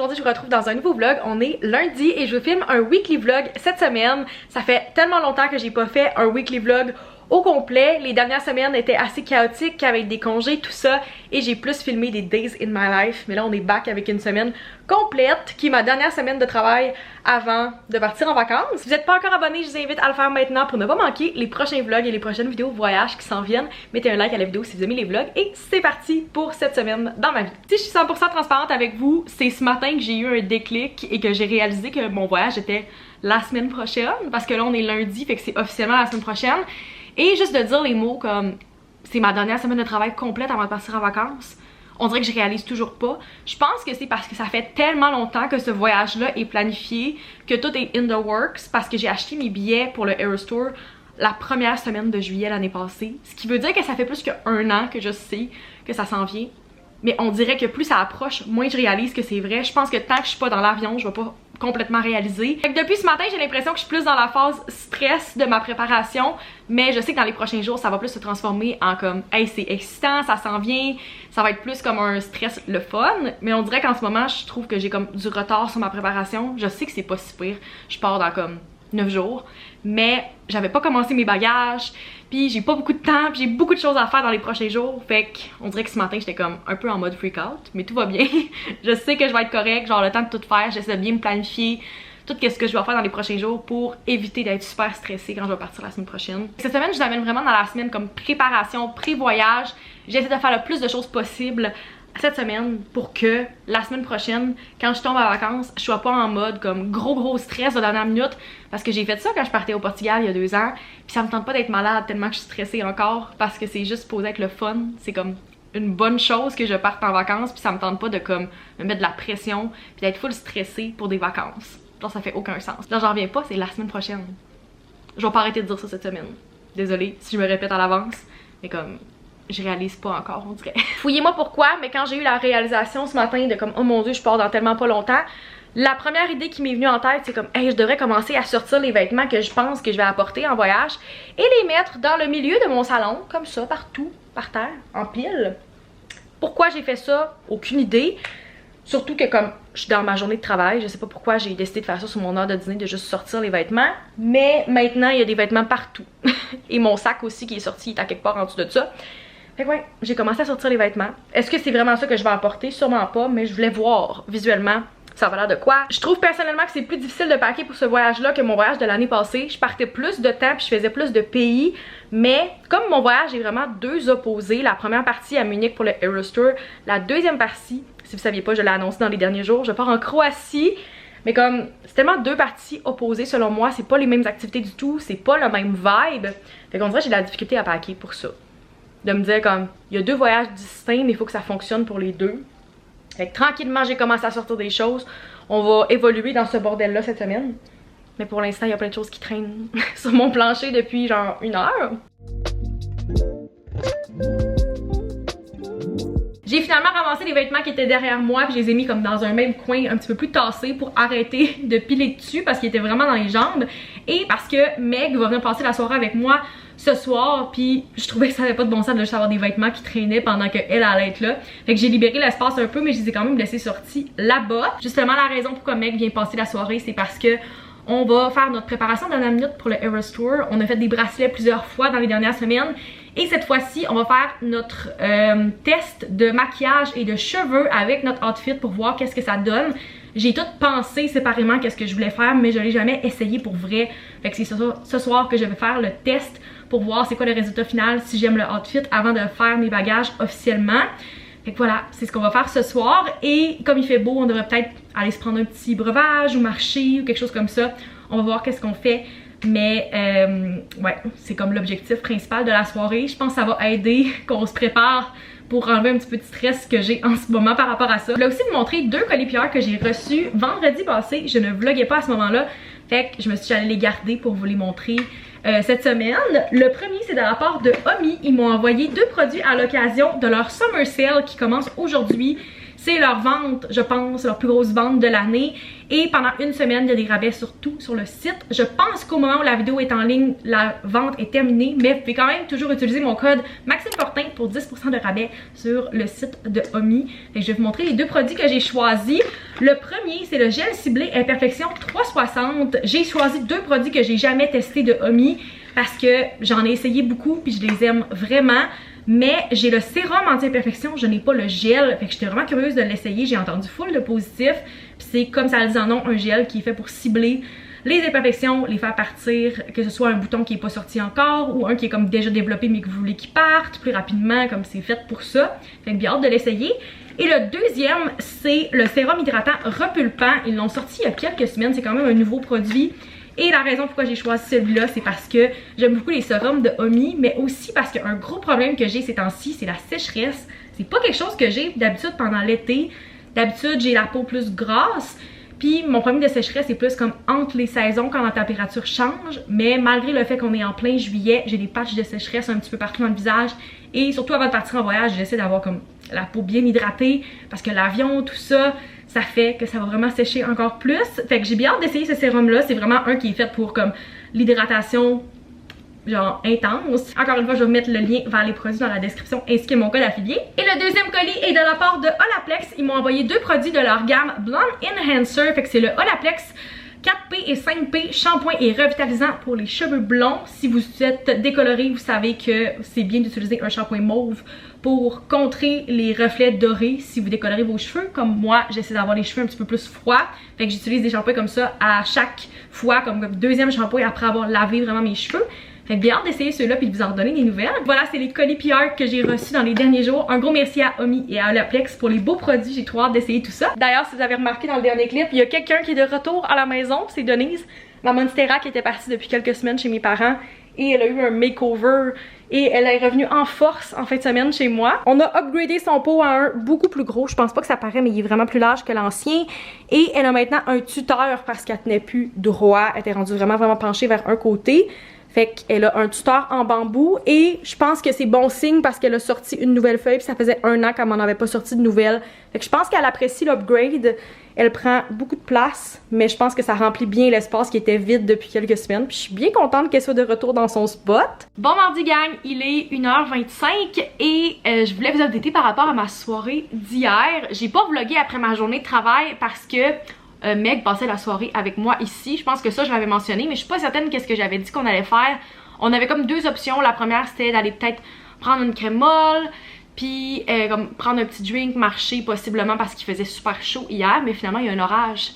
aujourd'hui je vous retrouve dans un nouveau vlog. On est lundi et je vous filme un weekly vlog cette semaine. Ça fait tellement longtemps que j'ai pas fait un weekly vlog au complet. Les dernières semaines étaient assez chaotiques avec des congés, tout ça, et j'ai plus filmé des days in my life. Mais là on est back avec une semaine complète qui est ma dernière semaine de travail avant de partir en vacances. Si vous n'êtes pas encore abonné, je vous invite à le faire maintenant pour ne pas manquer les prochains vlogs et les prochaines vidéos voyage qui s'en viennent. Mettez un like à la vidéo si vous aimez les vlogs et c'est parti pour cette semaine dans ma vie. Si je suis 100% transparente avec vous, c'est ce matin que j'ai eu un déclic et que j'ai réalisé que mon voyage était la semaine prochaine, parce que là on est lundi, fait que c'est officiellement la semaine prochaine. Et juste de dire les mots comme c'est ma dernière semaine de travail complète avant de partir en vacances, on dirait que je réalise toujours pas. Je pense que c'est parce que ça fait tellement longtemps que ce voyage-là est planifié, que tout est in the works, parce que j'ai acheté mes billets pour le Eras Tour la première semaine de juillet l'année passée. Ce qui veut dire que ça fait plus qu'un an que je sais que ça s'en vient. Mais on dirait que plus ça approche, moins je réalise que c'est vrai. Je pense que tant que je suis pas dans l'avion, je vais pas complètement réaliser. Fait que depuis ce matin, j'ai l'impression que je suis plus dans la phase stress de ma préparation, mais je sais que dans les prochains jours, ça va plus se transformer en comme hey, c'est excitant, ça s'en vient, ça va être plus comme un stress le fun, mais on dirait qu'en ce moment, je trouve que j'ai comme du retard sur ma préparation. Je sais que c'est pas si pire, je pars dans comme 9 jours, mais j'avais pas commencé mes bagages, puis j'ai pas beaucoup de temps, puis j'ai beaucoup de choses à faire dans les prochains jours, fait qu'on dirait que ce matin j'étais comme un peu en mode freak out, mais tout va bien. Je sais que je vais être correct, genre le temps de tout faire, j'essaie de bien me planifier tout ce que je vais faire dans les prochains jours pour éviter d'être super stressée quand je vais partir la semaine prochaine. Cette semaine, je vous amène vraiment dans la semaine comme préparation, pré-voyage. J'essaie de faire le plus de choses possible cette semaine pour que la semaine prochaine, quand je tombe à vacances, je sois pas en mode comme gros stress de dernière minute, parce que j'ai fait ça quand je partais au Portugal il y a 2 ans, puis ça me tente pas d'être malade tellement que je suis stressée encore, parce que c'est juste supposé être le fun, c'est comme une bonne chose que je parte en vacances, puis ça me tente pas de comme me mettre de la pression puis d'être full stressée pour des vacances. Genre ça fait aucun sens. Là j'en reviens pas, c'est la semaine prochaine. Je vais pas arrêter de dire ça cette semaine. Désolée si je me répète à l'avance, mais comme je réalise pas encore, on dirait. Fouillez-moi pourquoi, mais quand j'ai eu la réalisation ce matin de comme oh mon dieu, je pars dans tellement pas longtemps, la première idée qui m'est venue en tête, c'est comme hey, je devrais commencer à sortir les vêtements que je pense que je vais apporter en voyage et les mettre dans le milieu de mon salon, comme ça, partout, par terre, en pile. Pourquoi j'ai fait ça? Aucune idée. Surtout que comme je suis dans ma journée de travail, je sais pas pourquoi j'ai décidé de faire ça sur mon heure de dîner, de juste sortir les vêtements. Mais maintenant, il y a des vêtements partout. Et mon sac aussi qui est sorti, il est à quelque part en dessous de ça. Fait que ouais, j'ai commencé à sortir les vêtements. Est-ce que c'est vraiment ça que je vais apporter? Sûrement pas, mais je voulais voir visuellement ça va l'air de quoi. Je trouve personnellement que c'est plus difficile de packer pour ce voyage-là que mon voyage de l'année passée. Je partais plus de temps puis je faisais plus de pays. Mais comme mon voyage est vraiment deux opposés, la première partie à Munich pour le Eras Tour, la deuxième partie, si vous saviez pas, je l'ai annoncé dans les derniers jours, je pars en Croatie. Mais comme c'est tellement deux parties opposées selon moi, c'est pas les mêmes activités du tout, c'est pas le même vibe. Fait qu'on dirait que j'ai de la difficulté à packer pour ça. De me dire comme, il y a deux voyages distincts mais il faut que ça fonctionne pour les deux. Fait que tranquillement j'ai commencé à sortir des choses. On va évoluer dans ce bordel là cette semaine. Mais pour l'instant il y a plein de choses qui traînent sur mon plancher depuis genre 1 heure. J'ai finalement ramassé les vêtements qui étaient derrière moi puis je les ai mis comme dans un même coin un petit peu plus tassé pour arrêter de piler dessus parce qu'ils étaient vraiment dans les jambes et parce que Meg va venir passer la soirée avec moi ce soir puis je trouvais que ça avait pas de bon sens de juste avoir des vêtements qui traînaient pendant qu'elle allait être là. Fait que j'ai libéré l'espace un peu mais je les ai quand même laissés sortis là-bas. Justement la raison pourquoi Meg vient passer la soirée c'est parce que on va faire notre préparation de la minute pour le Eras Tour. On a fait des bracelets plusieurs fois dans les dernières semaines. Et cette fois-ci, on va faire notre test de maquillage et de cheveux avec notre outfit pour voir qu'est-ce que ça donne. J'ai tout pensé séparément qu'est-ce que je voulais faire, mais je l'ai jamais essayé pour vrai. Fait que c'est ce soir que je vais faire le test pour voir c'est quoi le résultat final, si j'aime le outfit, avant de faire mes bagages officiellement. Fait que voilà, c'est ce qu'on va faire ce soir. Et comme il fait beau, on devrait peut-être aller se prendre un petit breuvage ou marcher ou quelque chose comme ça. On va voir qu'est-ce qu'on fait. Mais ouais, c'est comme l'objectif principal de la soirée. Je pense que ça va aider qu'on se prépare pour enlever un petit peu de stress que j'ai en ce moment par rapport à ça. Je voulais aussi vous montrer 2 colis PR que j'ai reçus vendredi passé. Je ne vloguais pas à ce moment-là. Fait que je me suis dit j'allais les garder pour vous les montrer cette semaine. Le premier c'est de la part de Omi. Ils m'ont envoyé 2 produits à l'occasion de leur Summer Sale qui commence aujourd'hui. C'est leur vente, je pense, leur plus grosse vente de l'année. Et pendant une semaine, il y a des rabais sur tout sur le site. Je pense qu'au moment où la vidéo est en ligne, la vente est terminée. Mais vous pouvez quand même toujours utiliser mon code Maxime Fortin pour 10% de rabais sur le site de Omi. Et je vais vous montrer les deux produits que j'ai choisis. Le premier, c'est le gel ciblé Imperfection 360. J'ai choisi deux produits que j'ai jamais testés de Omi parce que j'en ai essayé beaucoup puis je les aime vraiment. Mais j'ai le sérum anti-imperfection, je n'ai pas le gel. Fait que j'étais vraiment curieuse de l'essayer. J'ai entendu full de positif. Puis c'est comme ça le dit en nom, un gel qui est fait pour cibler les imperfections, les faire partir, que ce soit un bouton qui n'est pas sorti encore ou un qui est comme déjà développé mais que vous voulez qu'il parte plus rapidement, comme c'est fait pour ça. Fait que bien hâte de l'essayer. Et le deuxième, c'est le sérum hydratant repulpant. Ils l'ont sorti il y a quelques semaines, c'est quand même un nouveau produit. Et la raison pourquoi j'ai choisi celui-là, c'est parce que j'aime beaucoup les sérums de Omi, mais aussi parce qu'un gros problème que j'ai ces temps-ci, c'est la sécheresse. C'est pas quelque chose que j'ai d'habitude pendant l'été. D'habitude, j'ai la peau plus grasse. Puis mon problème de sécheresse est plus comme entre les saisons quand la température change. Mais malgré le fait qu'on est en plein juillet, j'ai des patchs de sécheresse un petit peu partout dans le visage. Et surtout avant de partir en voyage, j'essaie d'avoir comme la peau bien hydratée parce que l'avion, tout ça, ça fait que ça va vraiment sécher encore plus. Fait que j'ai bien hâte d'essayer ce sérum là. C'est vraiment un qui est fait pour comme l'hydratation genre intense. Encore une fois, je vais vous mettre le lien vers les produits dans la description ainsi que mon code affilié. Et le deuxième colis est de la part de Olaplex. Ils m'ont envoyé deux produits de leur gamme Blonde Enhancer. Fait que c'est le Olaplex 4P et 5P shampoing et revitalisant pour les cheveux blonds. Si vous êtes décoloré, vous savez que c'est bien d'utiliser un shampoing mauve pour contrer les reflets dorés si vous décolorez vos cheveux. Comme moi, j'essaie d'avoir les cheveux un petit peu plus froids. Fait que j'utilise des shampoings comme ça à chaque fois, comme deuxième shampoing après avoir lavé vraiment mes cheveux. Fait que bien hâte d'essayer ceux-là puis de vous en redonner des nouvelles. Voilà, c'est les colis PR que j'ai reçus dans les derniers jours. Un gros merci à Omi et à Olaplex pour les beaux produits. J'ai trop hâte d'essayer tout ça. D'ailleurs, si vous avez remarqué dans le dernier clip, il y a quelqu'un qui est de retour à la maison. C'est Denise, ma monstera qui était partie depuis quelques semaines chez mes parents. Et elle a eu un makeover et elle est revenue en force en fin de semaine chez moi. On a upgradé son pot à un beaucoup plus gros. Je pense pas que ça paraît, mais il est vraiment plus large que l'ancien. Et elle a maintenant un tuteur parce qu'elle tenait plus droit. Elle était rendue vraiment penchée vers un côté. Fait qu'elle a un tuteur en bambou et je pense que c'est bon signe parce qu'elle a sorti une nouvelle feuille puis ça faisait un an qu'elle m'en avait pas sorti de nouvelle. Fait que je pense qu'elle apprécie l'upgrade. Elle prend beaucoup de place, mais je pense que ça remplit bien l'espace qui était vide depuis quelques semaines. Puis je suis bien contente qu'elle soit de retour dans son spot. Bon mardi gang, il est 1h25 et je voulais vous updater par rapport à ma soirée d'hier. J'ai pas vlogué après ma journée de travail parce que Meg passait la soirée avec moi ici. Je pense que ça je l'avais mentionné, mais je suis pas certaine qu'est-ce que j'avais dit qu'on allait faire. On avait comme deux options. La première c'était d'aller peut-être prendre une crème molle, puis comme prendre un petit drink, marcher possiblement parce qu'il faisait super chaud hier, mais finalement il y a un orage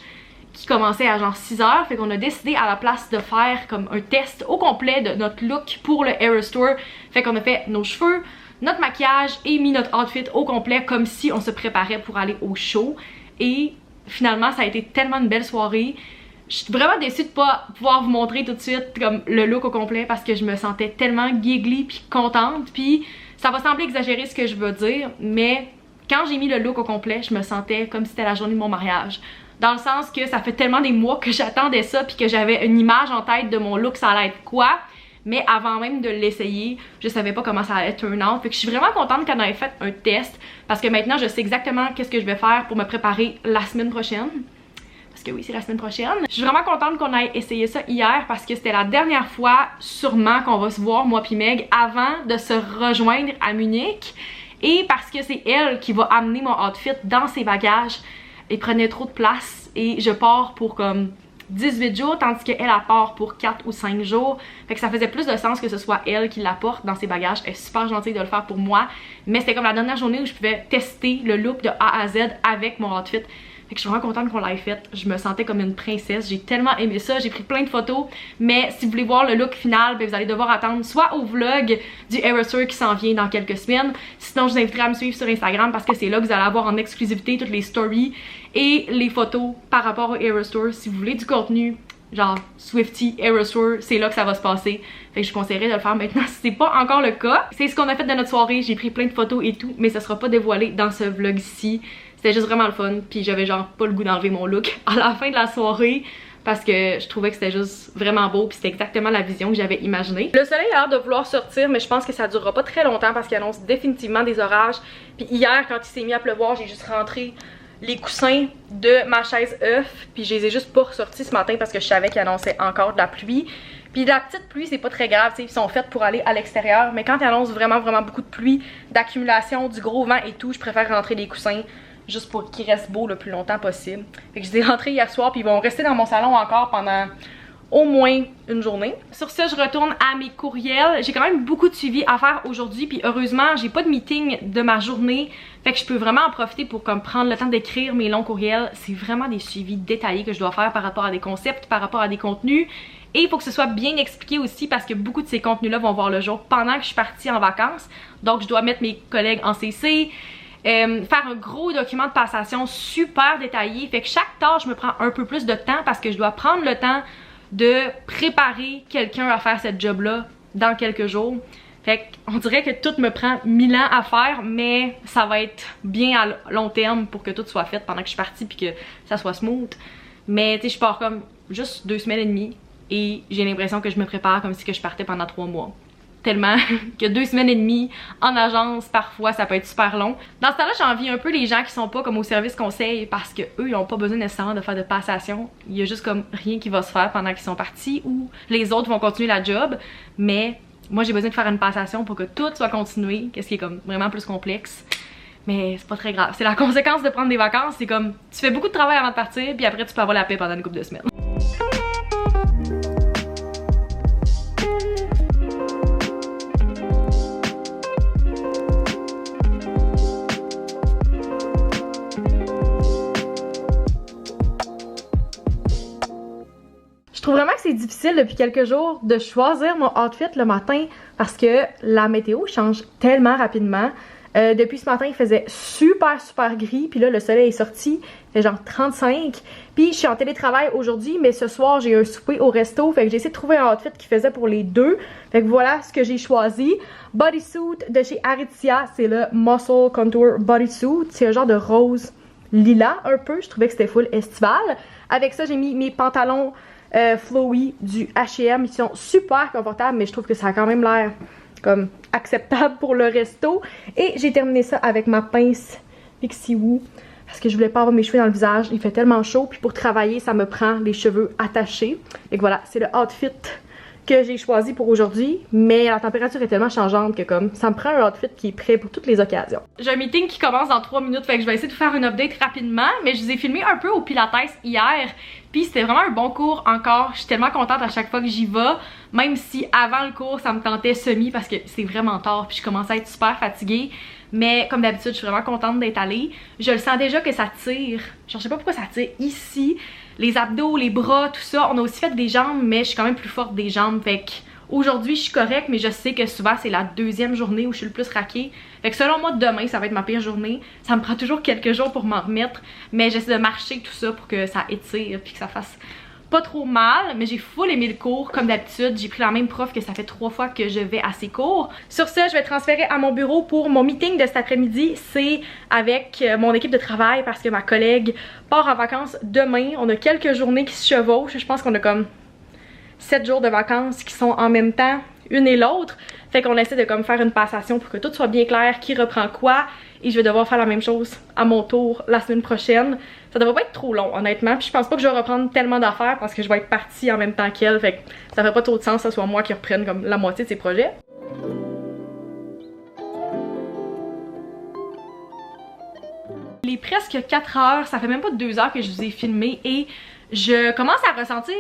qui commençait à genre 6h, fait qu'on a décidé à la place de faire comme un test au complet de notre look pour le Eras Tour. Fait qu'on a fait nos cheveux, notre maquillage et mis notre outfit au complet comme si on se préparait pour aller au show. Et finalement, ça a été tellement une belle soirée. Je suis vraiment déçue de pas pouvoir vous montrer tout de suite comme le look au complet parce que je me sentais tellement giggly puis contente. Puis ça va sembler exagéré ce que je veux dire, mais quand j'ai mis le look au complet, je me sentais comme si c'était la journée de mon mariage. Dans le sens que ça fait tellement des mois que j'attendais ça puis que j'avais une image en tête de mon look, ça allait être quoi. Mais avant même de l'essayer, je savais pas comment ça allait turn out. Fait que je suis vraiment contente qu'on ait fait un test parce que maintenant je sais exactement qu'est-ce que je vais faire pour me préparer la semaine prochaine. Parce que oui, c'est la semaine prochaine. Je suis vraiment contente qu'on ait essayé ça hier parce que c'était la dernière fois sûrement qu'on va se voir, moi puis Meg, avant de se rejoindre à Munich. Et parce que c'est elle qui va amener mon outfit dans ses bagages. Il prenait trop de place et je pars pour comme 18 jours, tandis qu'elle part pour 4 ou 5 jours. Fait que ça faisait plus de sens que ce soit elle qui l'apporte dans ses bagages. Elle est super gentille de le faire pour moi. Mais c'était comme la dernière journée où je pouvais tester le look de A à Z avec mon outfit. Fait que je suis vraiment contente qu'on l'ait fait. Je me sentais comme une princesse. J'ai tellement aimé ça. J'ai pris plein de photos. Mais si vous voulez voir le look final, ben vous allez devoir attendre soit au vlog du Eras Tour qui s'en vient dans quelques semaines. Sinon, je vous inviterai à me suivre sur Instagram parce que c'est là que vous allez avoir en exclusivité toutes les stories et les photos par rapport au Eras Tour. Si vous voulez du contenu, genre Swiftie, Eras Tour, c'est là que ça va se passer. Fait que je conseillerais de le faire maintenant si c'est pas encore le cas. C'est ce qu'on a fait de notre soirée. J'ai pris plein de photos et tout, mais ça sera pas dévoilé dans ce vlog-ci. C'était juste vraiment le fun, puis j'avais genre pas le goût d'enlever mon look à la fin de la soirée. parce que je trouvais que c'était juste vraiment beau puis c'était exactement la vision que j'avais imaginée. Le soleil a l'air de vouloir sortir mais je pense que ça durera pas très longtemps parce qu'il annonce définitivement des orages. Puis hier quand il s'est mis à pleuvoir, j'ai juste rentré les coussins de ma chaise œuf puis je les ai juste pas ressortis ce matin parce que je savais qu'il annonçait encore de la pluie. Puis la petite pluie c'est pas très grave, ils sont faits pour aller à l'extérieur, mais quand il annonce vraiment beaucoup de pluie, d'accumulation, du gros vent et tout, je préfère rentrer les coussins juste pour qu'ils restent beaux le plus longtemps possible. Fait que je les ai rentrés hier soir puis ils vont rester dans mon salon encore pendant au moins une journée. Sur ce, je retourne à mes courriels. J'ai quand même beaucoup de suivi à faire aujourd'hui puis heureusement, j'ai pas de meeting de ma journée. Fait que je peux vraiment en profiter pour comme prendre le temps d'écrire mes longs courriels. C'est vraiment des suivis détaillés que je dois faire par rapport à des concepts, par rapport à des contenus. Et il faut que ce soit bien expliqué aussi parce que beaucoup de ces contenus-là vont voir le jour pendant que je suis partie en vacances. Donc je dois mettre mes collègues en CC, faire un gros document de passation super détaillé. Fait que chaque tâche me prend un peu plus de temps parce que je dois prendre le temps de préparer quelqu'un à faire cette job-là dans quelques jours. Fait qu'on dirait que tout me prend 1000 ans à faire, mais ça va être bien à long terme pour que tout soit fait pendant que je suis partie puis que ça soit smooth. Mais tu sais, je pars comme juste 2 semaines et demie et j'ai l'impression que je me prépare comme si que je partais pendant 3 mois. Tellement que 2 semaines et demie en agence, parfois ça peut être super long. Dans ce temps-là, j'envie un peu les gens qui sont pas comme au service conseil parce que eux ils ont pas besoin nécessairement de faire de passation. Il y a juste comme rien qui va se faire pendant qu'ils sont partis ou les autres vont continuer la job. Mais moi j'ai besoin de faire une passation pour que tout soit continué, qu'est-ce qui est comme vraiment plus complexe. Mais c'est pas très grave. C'est la conséquence de prendre des vacances. C'est comme tu fais beaucoup de travail avant de partir puis après tu peux avoir la paix pendant une couple de semaines. Je trouve vraiment que c'est difficile depuis quelques jours de choisir mon outfit le matin parce que la météo change tellement rapidement. Depuis ce matin, il faisait super gris, puis là, le soleil est sorti, il fait genre 35. Puis je suis en télétravail aujourd'hui, mais ce soir, j'ai un souper au resto, fait que j'ai essayé de trouver un outfit qui faisait pour les deux. Fait que voilà ce que j'ai choisi. Bodysuit de chez Aritzia, c'est le Muscle Contour Bodysuit. C'est un genre de rose lilas un peu, je trouvais que c'était full estival. Avec ça, j'ai mis mes pantalons flowy du H&M, ils sont super confortables mais je trouve que ça a quand même l'air comme acceptable pour le resto. Et j'ai terminé ça avec ma pince Pixie Woo parce que je voulais pas avoir mes cheveux dans le visage, il fait tellement chaud puis pour travailler ça me prend les cheveux attachés. Et voilà, c'est le outfit que j'ai choisi pour aujourd'hui, mais la température est tellement changeante que comme ça me prend un outfit qui est prêt pour toutes les occasions. J'ai un meeting qui commence dans 3 minutes, fait que je vais essayer de faire une update rapidement, mais je vous ai filmé un peu au Pilates hier, puis c'était vraiment un bon cours encore. Je suis tellement contente à chaque fois que j'y vais, même si avant le cours ça me tentait semi parce que c'est vraiment tard puis je commence à être super fatiguée. Mais comme d'habitude, je suis vraiment contente d'être allée. Je le sens déjà que ça tire. Genre, je sais pas pourquoi ça tire ici. Les abdos, les bras, tout ça. On a aussi fait des jambes, mais je suis quand même plus forte des jambes. Fait que aujourd'hui, je suis correcte, mais je sais que souvent, c'est la 2e journée où je suis le plus raquée. Fait que selon moi, demain, ça va être ma pire journée. Ça me prend toujours quelques jours pour m'en remettre. Mais j'essaie de marcher tout ça pour que ça étire puis que ça fasse pas trop mal, mais j'ai full aimé le cours comme d'habitude. J'ai pris la même prof que ça fait 3 fois que je vais à ses cours. Sur ce, je vais transférer à mon bureau pour mon meeting de cet après-midi. C'est avec mon équipe de travail parce que ma collègue part en vacances demain. On a quelques journées qui se chevauchent. Je pense qu'on a comme 7 jours de vacances qui sont en même temps, une et l'autre. Fait qu'on essaie de comme faire une passation pour que tout soit bien clair, qui reprend quoi. Et je vais devoir faire la même chose à mon tour la semaine prochaine. Ça devrait pas être trop long honnêtement, puis je pense pas que je vais reprendre tellement d'affaires parce que je vais être partie en même temps qu'elle, fait que ça ferait pas trop de sens que ce soit moi qui reprenne comme la moitié de ses projets. Il est presque 4 heures, ça fait même pas 2 heures que je vous ai filmé et je commence à ressentir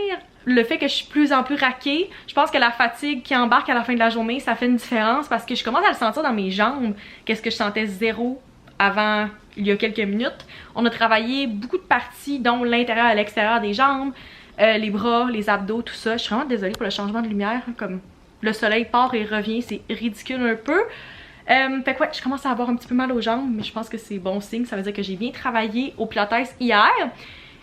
le fait que je suis de plus en plus raquée. Je pense que la fatigue qui embarque à la fin de la journée, ça fait une différence parce que je commence à le sentir dans mes jambes. Qu'est-ce que je sentais zéro avant il y a quelques minutes. On a travaillé beaucoup de parties, dont l'intérieur et l'extérieur des jambes, les bras, les abdos, tout ça. Je suis vraiment désolée pour le changement de lumière, comme le soleil part et revient, c'est ridicule un peu. Fait que ouais, je commence à avoir un petit peu mal aux jambes, mais je pense que c'est bon signe, ça veut dire que j'ai bien travaillé au Pilates hier.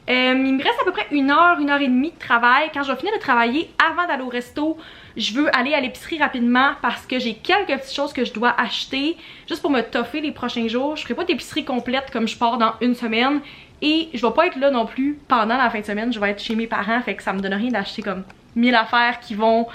Il me reste à peu près 1 heure, 1 heure et demie de travail. Quand je vais finir de travailler, avant d'aller au resto, je veux aller à l'épicerie rapidement parce que j'ai quelques petites choses que je dois acheter juste pour me toffer les prochains jours. Je ferai pas d'épicerie complète comme je pars dans 1 semaine. Et je vais pas être là non plus pendant la fin de semaine, je vais être chez mes parents, fait que ça me donne rien d'acheter comme 1000 affaires qui vont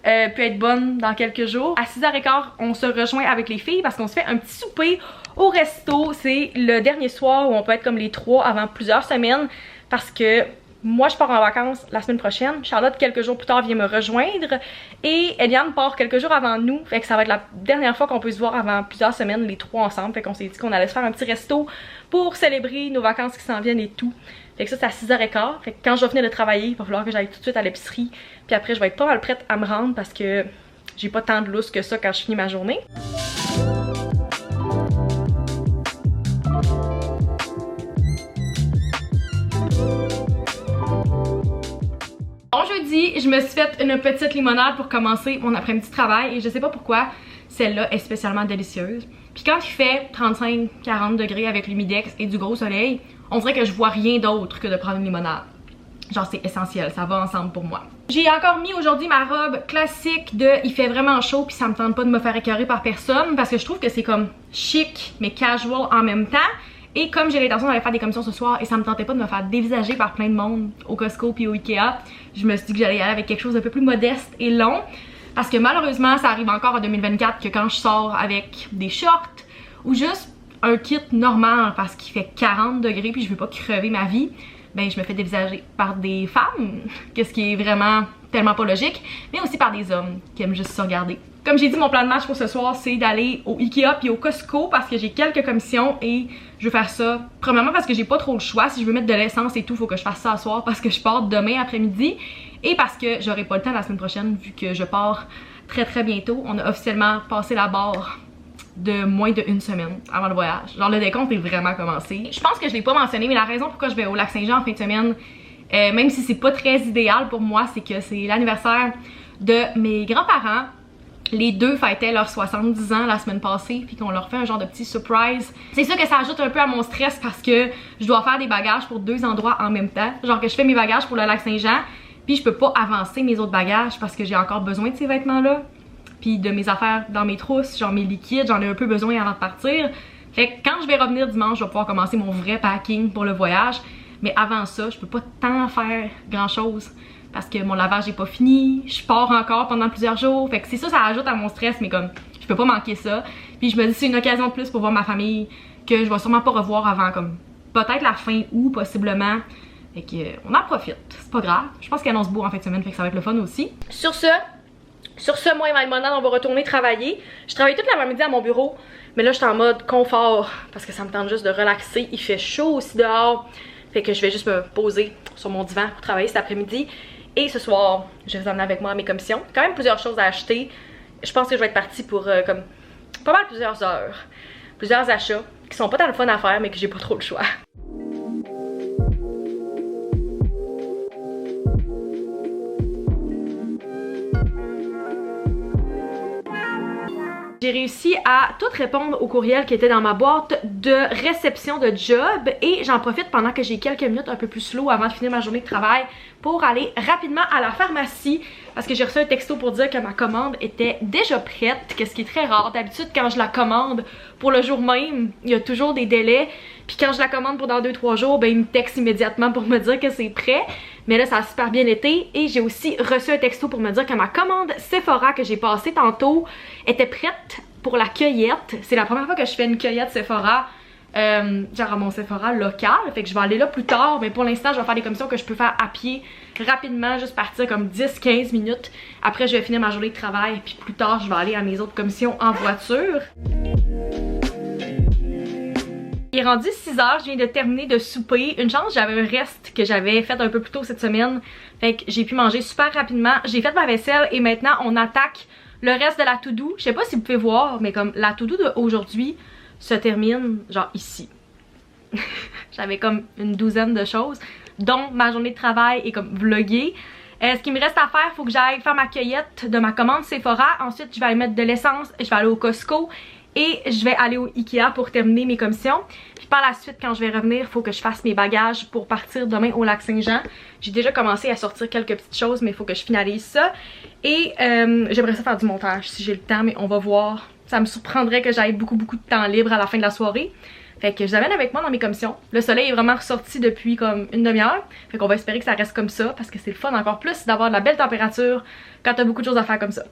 peut être bonnes dans quelques jours. À 6h15, on se rejoint avec les filles parce qu'on se fait un petit souper au resto. C'est le dernier soir où on peut être comme les trois avant plusieurs semaines parce que moi je pars en vacances la semaine prochaine. Charlotte quelques jours plus tard vient me rejoindre et Eliane part quelques jours avant nous. Fait que ça va être la dernière fois qu'on peut se voir avant plusieurs semaines les trois ensemble. Fait qu'on s'est dit qu'on allait se faire un petit resto pour célébrer nos vacances qui s'en viennent et tout. Fait que ça c'est à 6h15. Fait que quand je vais finir de travailler, il va falloir que j'aille tout de suite à l'épicerie. Puis après je vais être pas mal prête à me rendre parce que j'ai pas tant de lousse que ça quand je finis ma journée. Bon jeudi, je me suis fait une petite limonade pour commencer mon après-midi de travail et je sais pas pourquoi celle-là est spécialement délicieuse. Puis quand il fait 35-40 degrés avec l'humidex et du gros soleil, on dirait que je vois rien d'autre que de prendre une limonade. Genre c'est essentiel, ça va ensemble pour moi. J'ai encore mis aujourd'hui ma robe classique de il fait vraiment chaud puis ça me tente pas de me faire écœurer par personne parce que je trouve que c'est comme chic mais casual en même temps. Et comme j'ai l'intention d'aller faire des commissions ce soir et ça me tentait pas de me faire dévisager par plein de monde au Costco puis au Ikea, je me suis dit que j'allais y aller avec quelque chose d'un peu plus modeste et long. Parce que malheureusement, ça arrive encore en 2024 que quand je sors avec des shorts ou juste un kit normal parce qu'il fait 40 degrés puis je veux pas crever ma vie, ben je me fais dévisager par des femmes, qu'est-ce qui est vraiment tellement pas logique, mais aussi par des hommes qui aiment juste se regarder. Comme j'ai dit, mon plan de match pour ce soir, c'est d'aller au Ikea puis au Costco parce que j'ai quelques commissions et je veux faire ça. Premièrement parce que j'ai pas trop le choix. Si je veux mettre de l'essence et tout, faut que je fasse ça ce soir parce que je pars demain après-midi et parce que j'aurai pas le temps la semaine prochaine vu que je pars très bientôt. On a officiellement passé la barre de moins d'une semaine avant le voyage. Genre le décompte est vraiment commencé. Je pense que je l'ai pas mentionné, mais la raison pourquoi je vais au Lac-Saint-Jean en fin de semaine, même si c'est pas très idéal pour moi, c'est que c'est l'anniversaire de mes grands-parents. Les deux fêtaient leurs 70 ans la semaine passée, puis qu'on leur fait un genre de petit surprise. C'est sûr que ça ajoute un peu à mon stress parce que je dois faire des bagages pour deux endroits en même temps. Genre que je fais mes bagages pour le Lac-Saint-Jean, puis je peux pas avancer mes autres bagages parce que j'ai encore besoin de ces vêtements-là. Puis de mes affaires dans mes trousses, genre mes liquides, j'en ai un peu besoin avant de partir. Fait que quand je vais revenir dimanche, je vais pouvoir commencer mon vrai packing pour le voyage. Mais avant ça, je peux pas tant faire grand-chose. Parce que mon lavage est pas fini, je pars encore pendant plusieurs jours. Fait que c'est ça, ça ajoute à mon stress, mais comme je peux pas manquer ça. Puis je me dis c'est une occasion de plus pour voir ma famille que je vais sûrement pas revoir avant comme peut-être la fin août possiblement. Fait que on en profite, c'est pas grave. Je pense qu'elle annonce beau en fin de semaine, fait que ça va être le fun aussi. Sur ce, moi et ma limonade, on va retourner travailler. Je travaille toute l'après-midi à mon bureau, mais là je suis en mode confort parce que ça me tente juste de relaxer. Il fait chaud aussi dehors, fait que je vais juste me poser sur mon divan pour travailler cet après-midi. Et ce soir, je vais vous emmener avec moi à mes commissions. Quand même plusieurs choses à acheter. Je pense que je vais être partie pour comme pas mal plusieurs heures. Plusieurs achats qui sont pas tant le fun à faire mais que j'ai pas trop le choix. J'ai réussi à tout répondre aux courriels qui étaient dans ma boîte de réception de job et j'en profite pendant que j'ai quelques minutes un peu plus slow avant de finir ma journée de travail pour aller rapidement à la pharmacie parce que j'ai reçu un texto pour dire que ma commande était déjà prête, ce qui est très rare. D'habitude quand je la commande pour le jour même, il y a toujours des délais. Puis quand je la commande pour dans 2-3 jours, ben ils me textent immédiatement pour me dire que c'est prêt. Mais là ça a super bien été et j'ai aussi reçu un texto pour me dire que ma commande Sephora que j'ai passée tantôt était prête pour la cueillette. C'est la première fois que je fais une cueillette Sephora, genre à mon Sephora local. Fait que je vais aller là plus tard, mais pour l'instant je vais faire des commissions que je peux faire à pied rapidement, juste partir comme 10-15 minutes. Après je vais finir ma journée de travail puis plus tard je vais aller à mes autres commissions en voiture. Il est rendu 6h, je viens de terminer de souper. Une chance, j'avais un reste que j'avais fait un peu plus tôt cette semaine. Fait que j'ai pu manger super rapidement. J'ai fait ma vaisselle et maintenant on attaque le reste de la to-do. Je sais pas si vous pouvez voir, mais comme la to-do d'aujourd'hui se termine genre ici. J'avais comme une douzaine de choses, dont ma journée de travail et comme vlogger. Ce qui me reste à faire, il faut que j'aille faire ma cueillette de ma commande Sephora. Ensuite, je vais aller mettre de l'essence, je vais aller au Costco. Et je vais aller au Ikea pour terminer mes commissions. Puis par la suite, quand je vais revenir, il faut que je fasse mes bagages pour partir demain au Lac-Saint-Jean. J'ai déjà commencé à sortir quelques petites choses, mais il faut que je finalise ça. Et j'aimerais ça faire du montage si j'ai le temps, mais on va voir. Ça me surprendrait que j'aille beaucoup de temps libre à la fin de la soirée. Fait que je les amène avec moi dans mes commissions. Le soleil est vraiment ressorti depuis comme une demi-heure. Fait qu'on va espérer que ça reste comme ça parce que c'est le fun encore plus d'avoir de la belle température quand t'as beaucoup de choses à faire comme ça.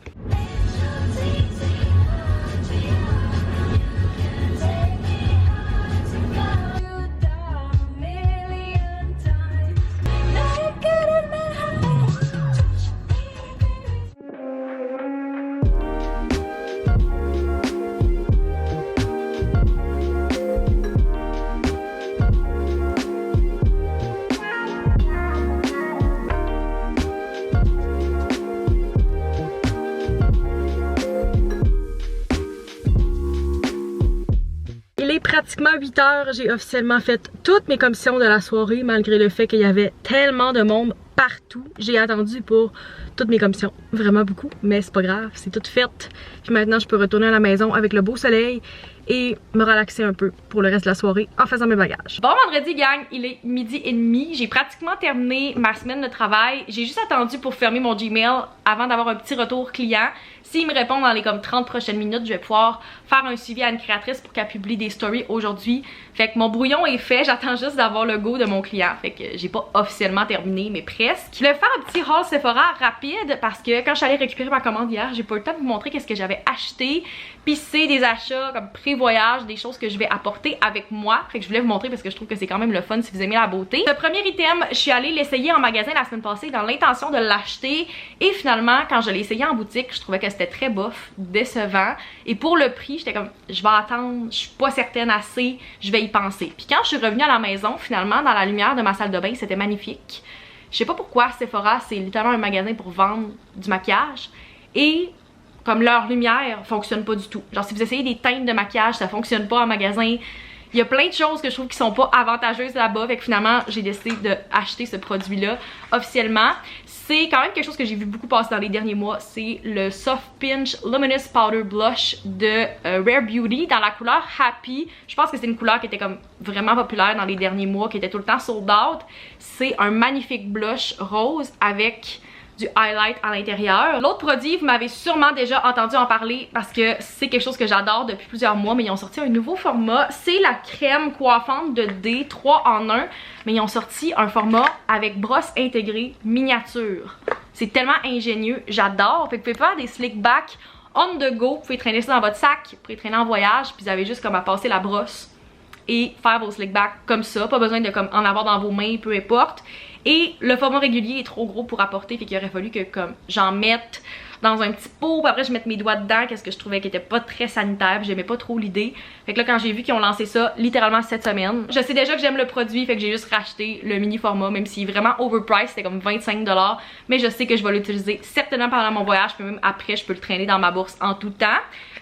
Il est pratiquement 8 h, j'ai officiellement fait toutes mes commissions de la soirée malgré le fait qu'il y avait tellement de monde partout. J'ai attendu pour toutes mes commissions, vraiment beaucoup, mais c'est pas grave, c'est tout fait. Puis maintenant je peux retourner à la maison avec le beau soleil et me relaxer un peu pour le reste de la soirée en faisant mes bagages. Bon vendredi gang, il est 12h30, j'ai pratiquement terminé ma semaine de travail. J'ai juste attendu pour fermer mon Gmail avant d'avoir un petit retour client. S'il me répond dans les comme 30 prochaines minutes, je vais pouvoir faire un suivi à une créatrice pour qu'elle publie des stories aujourd'hui. Fait que mon brouillon est fait, j'attends juste d'avoir le go de mon client. Fait que j'ai pas officiellement terminé, mais presque. Je voulais faire un petit haul Sephora rapide parce que quand je suis allée récupérer ma commande hier, j'ai pas eu le temps de vous montrer qu'est-ce que j'avais acheté. Puis c'est des achats comme pré-voyage, des choses que je vais apporter avec moi. Fait que je voulais vous montrer parce que je trouve que c'est quand même le fun si vous aimez la beauté. Le premier item, je suis allée l'essayer en magasin la semaine passée dans l'intention de l'acheter. Et finalement, quand je l'ai essayé en boutique, je trouvais que c'était très bof, décevant. Et pour le prix, j'étais comme, je vais attendre, je suis pas certaine assez, je vais y penser. Puis quand je suis revenue à la maison, finalement, dans la lumière de ma salle de bain, c'était magnifique. Je sais pas pourquoi Sephora, c'est littéralement un magasin pour vendre du maquillage. Et comme leur lumière fonctionne pas du tout. Genre si vous essayez des teintes de maquillage, ça fonctionne pas en magasin. Il y a plein de choses que je trouve qui sont pas avantageuses là-bas. Fait que finalement, j'ai décidé d'acheter ce produit-là officiellement. C'est quand même quelque chose que j'ai vu beaucoup passer dans les derniers mois. C'est le Soft Pinch Luminous Powder Blush de Rare Beauty dans la couleur Happy. Je pense que c'est une couleur qui était comme vraiment populaire dans les derniers mois, qui était tout le temps sold out. C'est un magnifique blush rose avec du highlight à l'intérieur. L'autre produit, vous m'avez sûrement déjà entendu en parler parce que c'est quelque chose que j'adore depuis plusieurs mois, mais ils ont sorti un nouveau format. C'est la crème coiffante de D 3 en 1, mais ils ont sorti un format avec brosse intégrée miniature. C'est tellement ingénieux, j'adore. Fait que vous pouvez faire des slick back on the go, vous pouvez traîner ça dans votre sac, vous pouvez traîner en voyage, puis vous avez juste comme à passer la brosse et faire vos slick back comme ça, pas besoin de comme en avoir dans vos mains, peu importe. Et le format régulier est trop gros pour apporter, fait qu'il aurait fallu que comme j'en mette dans un petit pot, puis après je mette mes doigts dedans, qu'est-ce que je trouvais qui était pas très sanitaire, j'aimais pas trop l'idée. Fait que là quand j'ai vu qu'ils ont lancé ça littéralement cette semaine, je sais déjà que j'aime le produit, fait que j'ai juste racheté le mini format, même s'il est vraiment overpriced, c'était comme 25 $, mais je sais que je vais l'utiliser certainement pendant mon voyage, puis même après je peux le traîner dans ma bourse en tout temps.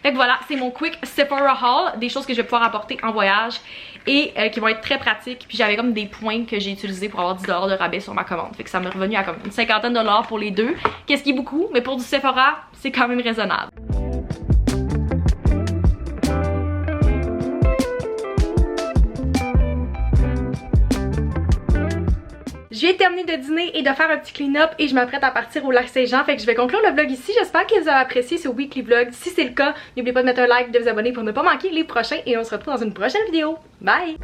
Fait que voilà, c'est mon quick Sephora haul, des choses que je vais pouvoir apporter en voyage et qui vont être très pratiques. Puis j'avais comme des points que j'ai utilisés pour avoir 10 $ de rabais sur ma commande. Fait que ça m'est revenu à comme une cinquantaine de dollars pour les deux. Qu'est-ce qui est beaucoup, mais pour du Sephora, c'est quand même raisonnable. J'ai terminé de dîner et de faire un petit clean-up et je m'apprête à partir au lac Saint-Jean. Fait que je vais conclure le vlog ici. J'espère que vous avez apprécié ce weekly vlog. Si c'est le cas, n'oubliez pas de mettre un like, de vous abonner pour ne pas manquer les prochains et on se retrouve dans une prochaine vidéo. Bye!